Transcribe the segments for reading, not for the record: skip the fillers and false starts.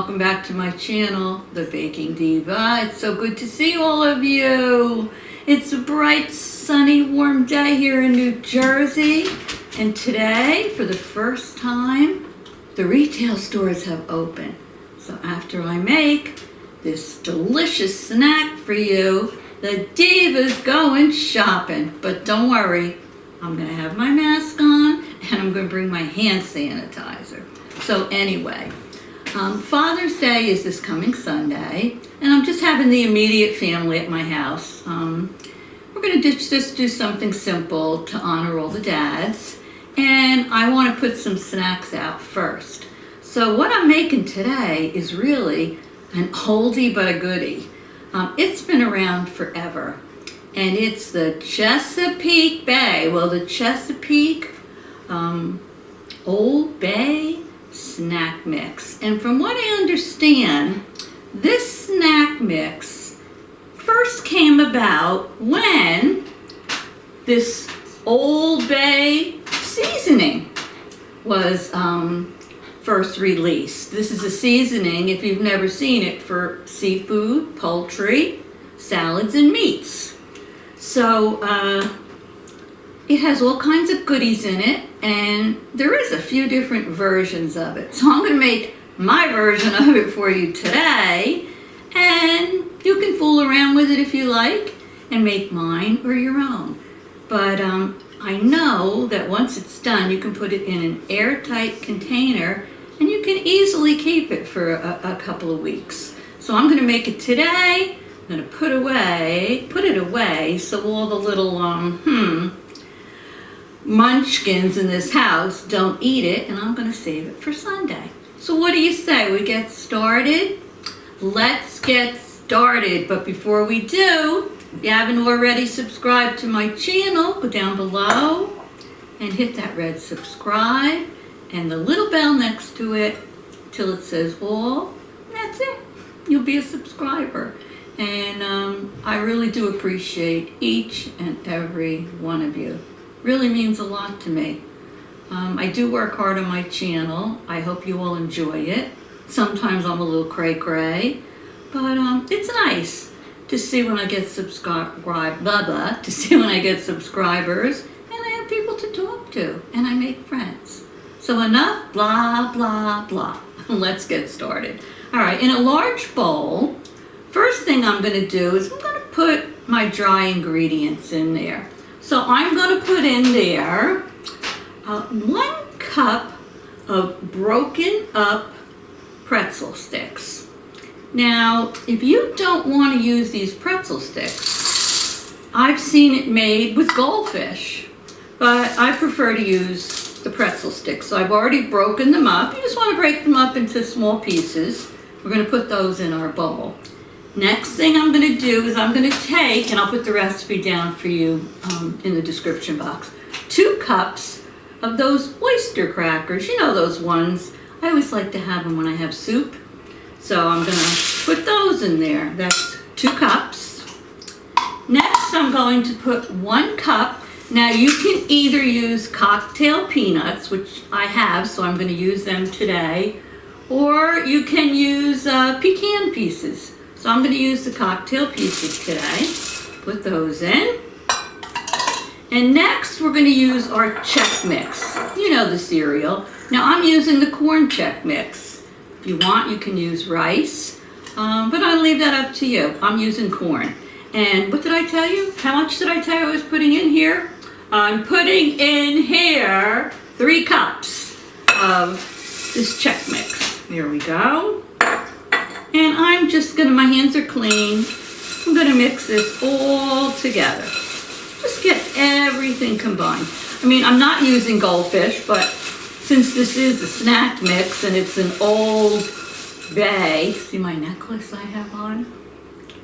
welcome back to my channel, The Baking Diva. It's so good to see all of you. It's a bright, sunny, warm day here in New Jersey. And today, for the first time, the retail stores have opened. So after I make this delicious snack for you, the Diva's going shopping. But don't worry, I'm gonna have my mask on and I'm gonna bring my hand sanitizer. So anyway, Father's Day is this coming Sunday, and I'm just having the immediate family at my house. We're going to just do something simple to honor all the dads, and I want to put some snacks out first. So what I'm making today is really an oldie but a goodie. It's been around forever, and it's the Chesapeake Bay, the Chesapeake Old Bay Snack Mix. And from what I understand, this snack mix first came about when this Old Bay seasoning was first released. This is a seasoning, if you've never seen it, for seafood, poultry, salads, and meats. So it has all kinds of goodies in it, and there is a few different versions of it. So I'm going to make my version of it for you today, and you can fool around with it if you like and make mine or your own. But I know that once it's done, you can put it in an airtight container and you can easily keep it for a couple of weeks. So I'm going to make it today. I'm going to put it away so all the little munchkins in this house don't eat it, and I'm going to save it for Sunday. So what do you say? We get started? Let's get started. But before we do, if you haven't already subscribed to my channel, go down below and hit that red subscribe and the little bell next to it till it says all, and that's it. You'll be a subscriber. And I really do appreciate each and every one of you. Really means a lot to me. I do work hard on my channel. I hope you all enjoy it. Sometimes I'm a little cray-cray, but it's nice to see when I get subscribers, and I have people to talk to, and I make friends. So enough blah, blah, blah. Let's get started. All right, in a large bowl, first thing I'm going to do is I'm going to put my dry ingredients in there. So I'm going to put in there 1 cup of broken up pretzel sticks. Now, if you don't want to use these pretzel sticks, I've seen it made with goldfish, but I prefer to use the pretzel sticks. So I've already broken them up. You just want to break them up into small pieces. We're going to put those in our bowl. Next thing I'm going to do is I'm going to take, and I'll put the recipe down for you in the description box, 2 cups of those oyster crackers. You know those ones. I always like to have them when I have soup. So I'm going to put those in there. That's 2 cups. Next I'm going to put 1 cup. Now you can either use cocktail peanuts, which I have, so I'm going to use them today, or you can use pecan pieces. So I'm going to use the cocktail pieces today. Put those in. And next we're going to use our Chex mix. You know the cereal. Now I'm using the corn Chex mix. If you want, you can use rice. But I'll leave that up to you. I'm using corn. And what did I tell you? How much did I tell you I was putting in here? I'm putting in here 3 cups of this Chex mix. Here we go. And I'm just gonna, my hands are clean. I'm gonna mix this all together. Just get everything combined. I mean, I'm not using goldfish, but since this is a snack mix and it's an Old Bay, see my necklace I have on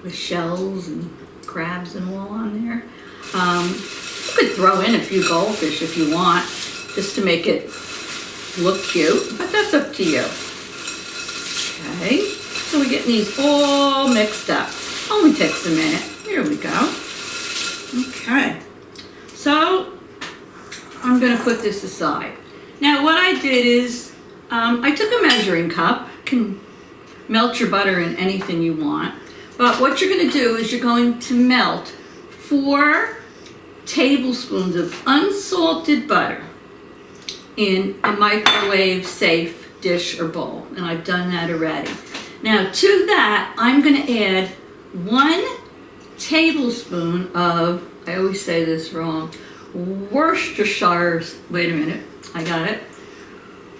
with shells and crabs and all on there. You could throw in a few goldfish if you want, just to make it look cute, but that's up to you. Okay. So we're getting these all mixed up. Only takes a minute. Here we go. Okay. So I'm going to put this aside. Now what I did is I took a measuring cup. melt your butter in anything you want. But what you're going to do is you're going to melt 4 tablespoons of unsalted butter in a microwave safe dish or bowl. And I've done that already. Now to that, I'm going to add 1 tablespoon of, I always say this wrong, Worcestershire, wait a minute, I got it,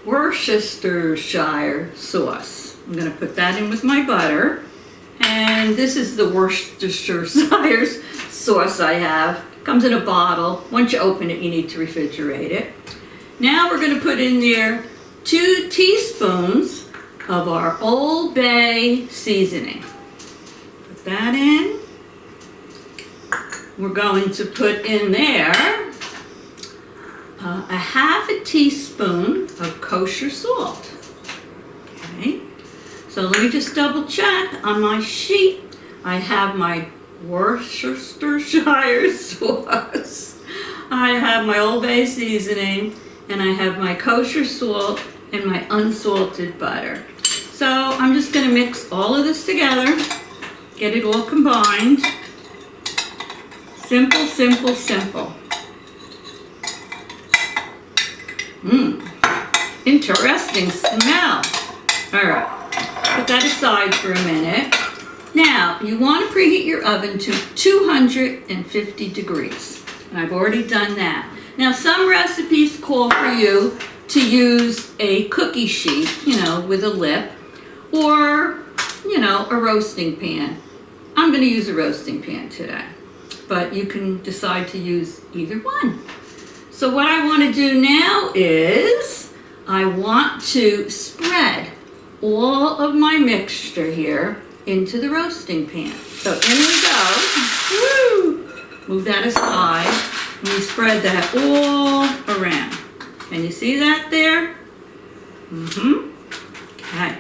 Worcestershire sauce. I'm going to put that in with my butter. And this is the Worcestershire sauce I have. Comes in a bottle. Once you open it, you need to refrigerate it. Now we're going to put in there 2 teaspoons of our Old Bay seasoning. Put that in. We're going to put in there a half a teaspoon of kosher salt. Okay. So let me just double check on my sheet. I have my Worcestershire sauce. I have my Old Bay seasoning, and I have my kosher salt and my unsalted butter. So I'm just going to mix all of this together, get it all combined. Simple, simple, simple. Interesting smell. All right. Put that aside for a minute. Now, you want to preheat your oven to 250 degrees. And I've already done that. Now, some recipes call for you to use a cookie sheet, with a lip, or, a roasting pan. I'm going to use a roasting pan today, but you can decide to use either one. So what I want to do now is I want to spread all of my mixture here into the roasting pan. So in we go. Woo! Move that aside. And we spread that all around. Can you see that there? Okay.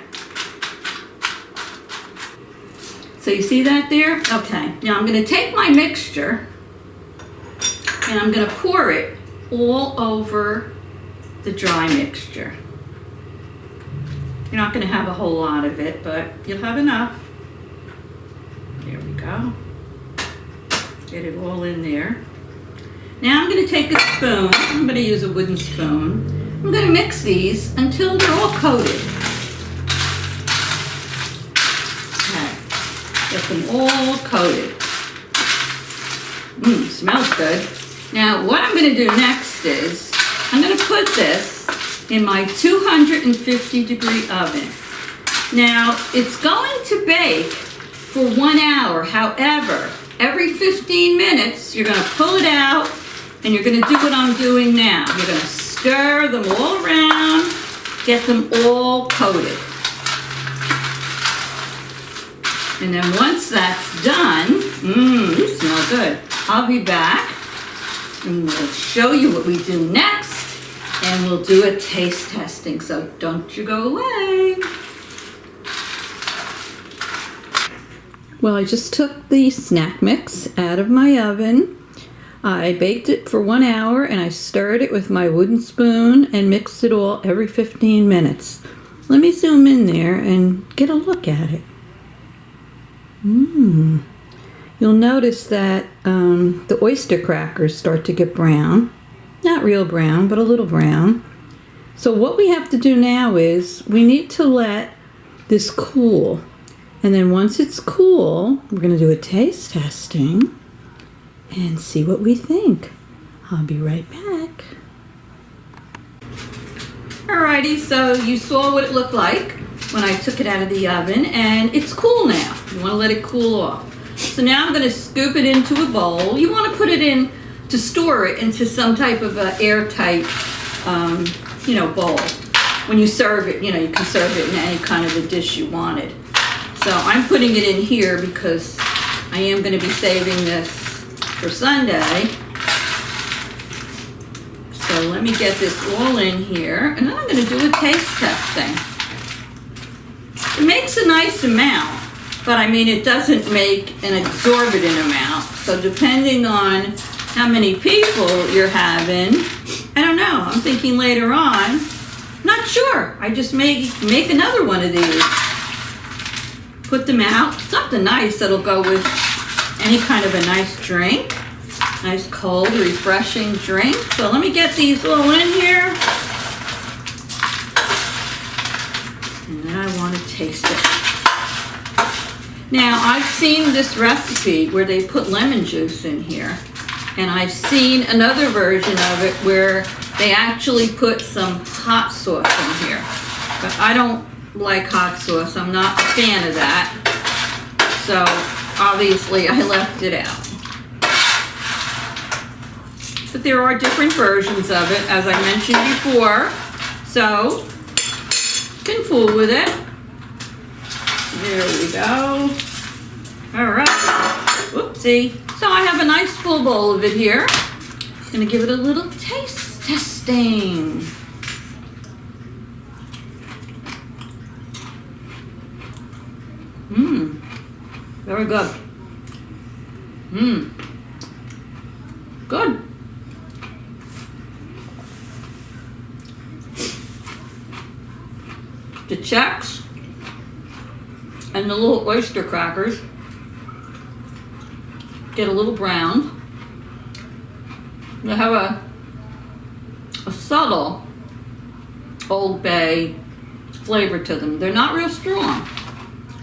So you see that there? Okay. Now I'm going to take my mixture and I'm going to pour it all over the dry mixture. You're not going to have a whole lot of it, but you'll have enough. There we go. Get it all in there. Now I'm going to take a spoon. I'm going to use a wooden spoon. I'm going to mix these until they're all coated. Okay. Get them all coated. Smells good. Now what I'm going to do next is I'm going to put this in my 250 degree oven. Now it's going to bake for 1 hour. However, every 15 minutes you're going to pull it out and you're going to do what I'm doing now. You're going to stir them all around, get them all coated. And then once that's done, these smell good. I'll be back and we'll show you what we do next. And we'll do a taste testing, so don't you go away. Well, I just took the snack mix out of my oven. I baked it for 1 hour and I stirred it with my wooden spoon and mixed it all every 15 minutes. Let me zoom in there and get a look at it. You'll notice that the oyster crackers start to get brown. Not real brown, but a little brown. So what we have to do now is we need to let this cool. And then once it's cool, we're going to do a taste testing and see what we think. I'll be right back. Alrighty, so you saw what it looked like when I took it out of the oven, and it's cool now. You want to let it cool off. So now I'm going to scoop it into a bowl. You want to put it in to store it into some type of a airtight, bowl. When you serve it, you can serve it in any kind of a dish you wanted. So I'm putting it in here because I am going to be saving this for Sunday. So let me get this all in here, and then I'm going to do a taste testing. It makes a nice amount, but it doesn't make an exorbitant amount. So depending on how many people you're having, I don't know. I'm thinking later on, not sure. I just may make another one of these. put them out. Something nice that'll go with any kind of a nice drink. Nice cold, refreshing drink. So let me get these all in here. And then I want to taste it. Now, I've seen this recipe where they put lemon juice in here. And I've seen another version of it where they actually put some hot sauce in here. But I don't like hot sauce. I'm not a fan of that. So, obviously, I left it out. But there are different versions of it, as I mentioned before. So, can fool with it. There we go. All right. Whoopsie. So I have a nice full bowl of it here. Gonna give it a little taste testing. Very good. Good. The Chex and the little oyster crackers get a little brown. They have a subtle Old Bay flavor to them. They're not real strong.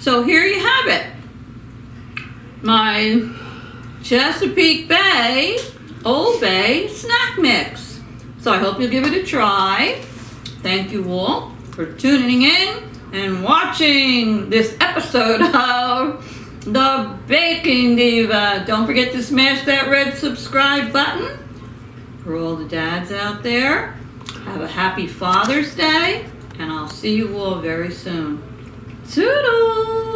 So here you have it. My Chesapeake Bay Old Bay Snack Mix. So I hope you'll give it a try. Thank you all for tuning in and watching this episode of The Baking Diva. Don't forget to smash that red subscribe button. For all the dads out there, have a happy Father's Day, and I'll see you all very soon. Toodles!